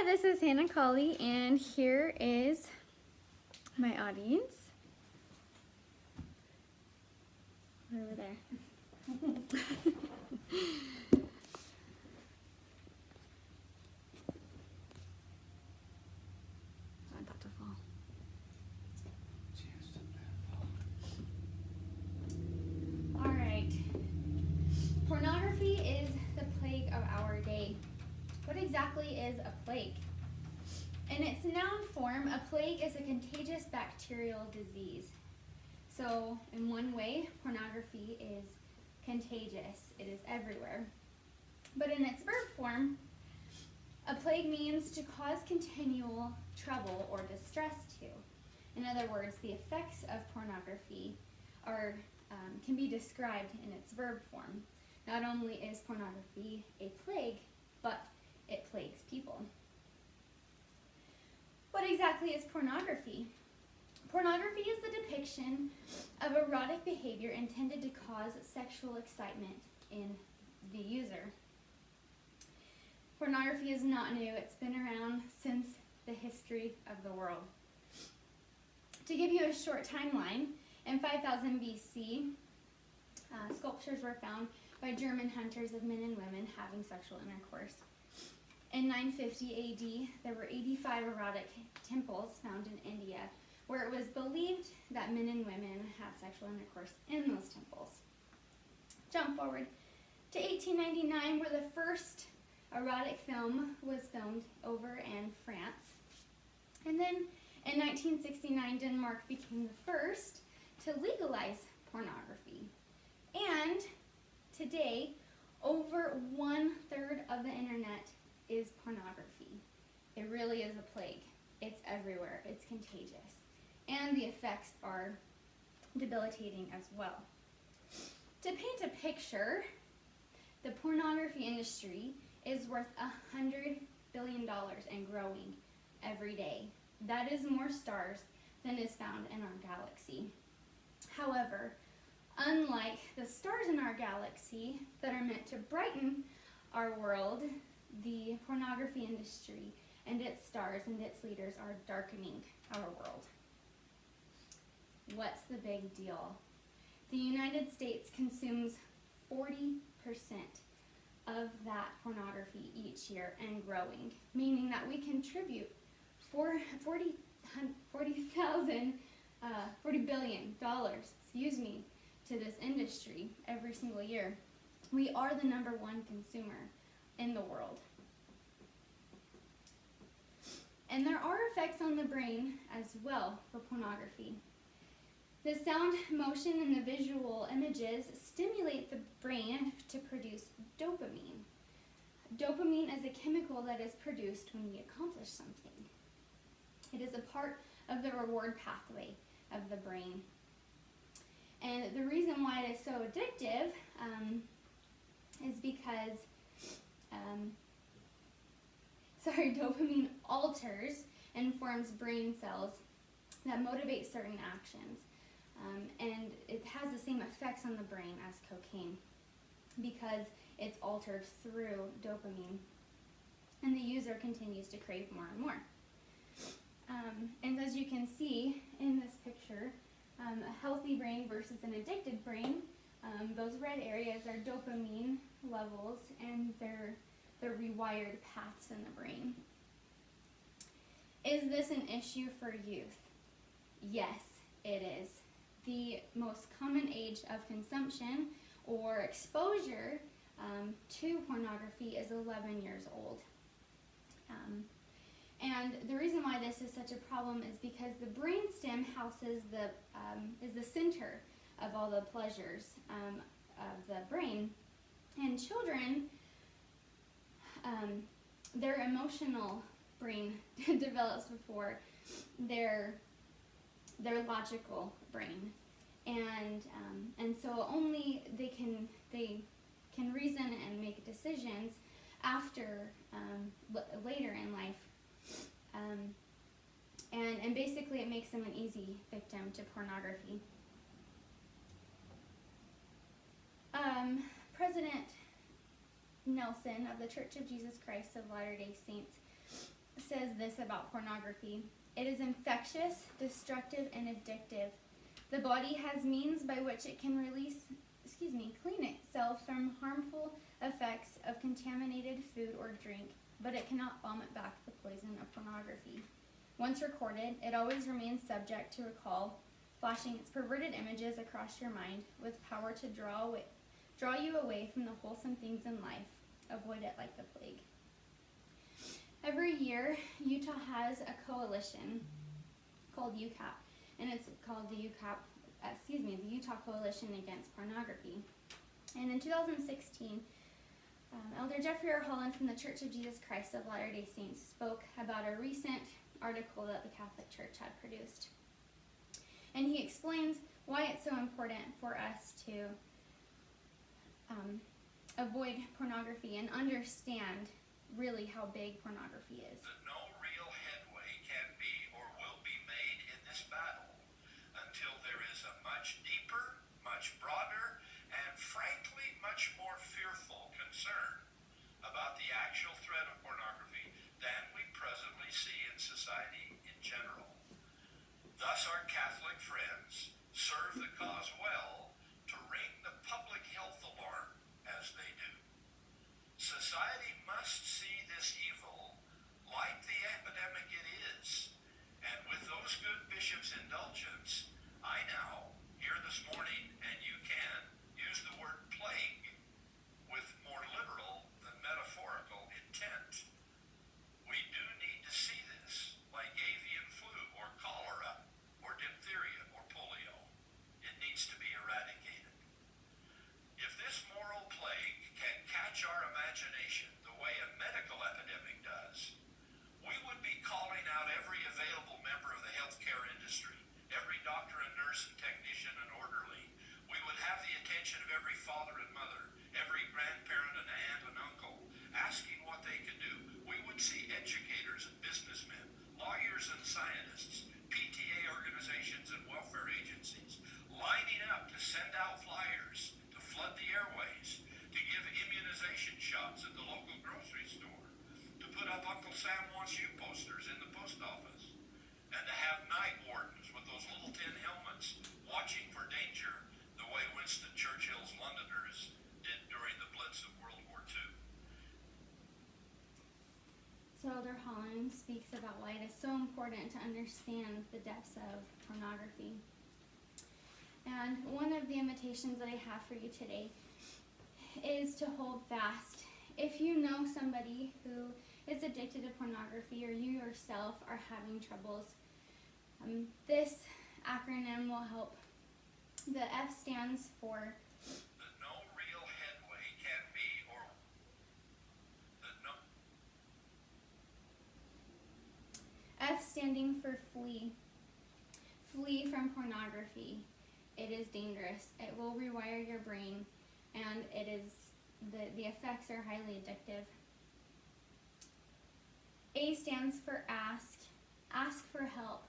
Hi, this is Hannah Colley, and here is my audience. Over there. I'm about to fall. All right. Pornography is the plague of our day. What exactly is a plague? In its noun form, a plague is a contagious bacterial disease. So, in one way, pornography is contagious. It is everywhere. But in its verb form, a plague means to cause continual trouble or distress to. In other words, the effects of pornography can be described in its verb form. Not only is pornography a plague, but it plagues people. What exactly is pornography? Pornography is the depiction of erotic behavior intended to cause sexual excitement in the user. Pornography is not new. It's been around since the history of the world. To give you a short timeline, in 5000 BC, sculptures were found by German hunters of men and women having sexual intercourse. In 950 AD, there were 85 erotic temples found in India, where it was believed that men and women had sexual intercourse in those temples. Jump forward to 1899, where the first erotic film was filmed over in France. And then in 1969, Denmark became the first to legalize pornography. And today, over 1/3 of the internet is pornography. It really is a plague. It's everywhere. It's contagious. And the effects are debilitating as well. To paint a picture, the pornography industry is worth $100 billion and growing every day. That is more stars than is found in our galaxy. However, unlike the stars in our galaxy that are meant to brighten our world, the pornography industry and its stars and its leaders are darkening our world. What's the big deal? The United States consumes 40% of that pornography each year and growing, meaning that we contribute $40 billion, to this industry every single year. We are the number one consumer in the world. And there are effects on the brain as well for pornography. The sound, motion, and the visual images stimulate the brain to produce dopamine. Dopamine is a chemical that is produced when we accomplish something. It is a part of the reward pathway of the brain. And the reason why it is so addictive is because dopamine alters and forms brain cells that motivate certain actions. And it has the same effects on the brain as cocaine because it's altered through dopamine. And the user continues to crave more and more. And as you can see in this picture, a healthy brain versus an addicted brain, those red areas are dopamine levels and they're rewired paths in the brain. Is this an issue for youth? Yes, it is. The most common age of consumption or exposure to pornography is 11 years old. And the reason why this is such a problem is because the brainstem houses is the center of all the pleasures of the brain. And children, their emotional brain develops before their logical brain, and so only they can reason and make decisions after later in life, and basically it makes them an easy victim to pornography. President Nelson of the Church of Jesus Christ of Latter-day Saints this about pornography. It is infectious, destructive, and addictive. The body has means by which it can clean itself from harmful effects of contaminated food or drink, but it cannot vomit back the poison of pornography. Once recorded, it always remains subject to recall, flashing its perverted images across your mind with power to draw you away from the wholesome things in life. Avoid it like the plague. Every year, Utah has a coalition called UCAP, and it's called the Utah Coalition Against Pornography. And in 2016, Elder Jeffrey R. Holland from the Church of Jesus Christ of Latter-day Saints spoke about a recent article that the Catholic Church had produced. And he explains why it's so important for us to avoid pornography and understand really how big pornography is. That no real headway can be or will be made in this battle until there is a much deeper, much broader, and frankly much more fearful concern about the actual threat of pornography than we presently see in society in general. Thus our Catholic friends serve the cause well to ring the public health alarm as they do. Society must see this evil like the epidemic it is, and with those good bishops' indulgence, I now, here this morning, and you can, use the word plague with more literal than metaphorical intent. We do need to see this like avian flu or cholera or diphtheria or polio. It needs to be eradicated. If this moral plague can catch our imagination the way a medical epidemic does, we would be calling out every available member of the healthcare industry, every doctor and nurse and technician and orderly. We would have the attention of every father and mother, every grandparent and aunt and uncle, asking what they could do. We would see educators and businessmen, lawyers and scientists, PTA organizations and welfare agencies lining up to send out flyers, to flood the airways, to give immunization shots at the local grocery store, to put up Uncle Sam Wants You posters in the post office, and to have night wardens with those little tin helmets watching for danger the way Winston Churchill's Londoners did during the Blitz of World War II. So Elder Holland speaks about why it is so important to understand the depths of pornography. And one of the invitations that I have for you today is to hold fast. If you know somebody who is addicted to pornography or you yourself are having troubles, this acronym will help. The F stands for That no real headway can be or that no F standing for flee. Flee from pornography. It is dangerous. It will rewire your brain, and it is the effects are highly addictive. A stands for ask. Ask for help,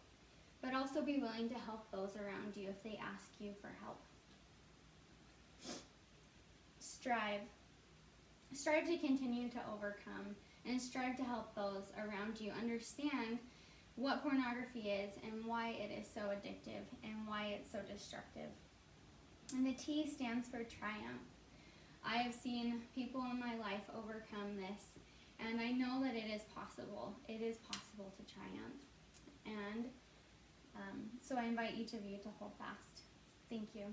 but also be willing to help those around you if they ask you for help. Strive. Strive to continue to overcome and strive to help those around you understand what pornography is and why it is so addictive and why it's so destructive. And the T stands for triumph. I have seen people in my life overcome this, and I know that it is possible. It is possible to triumph. And so I invite each of you to hold fast. Thank you.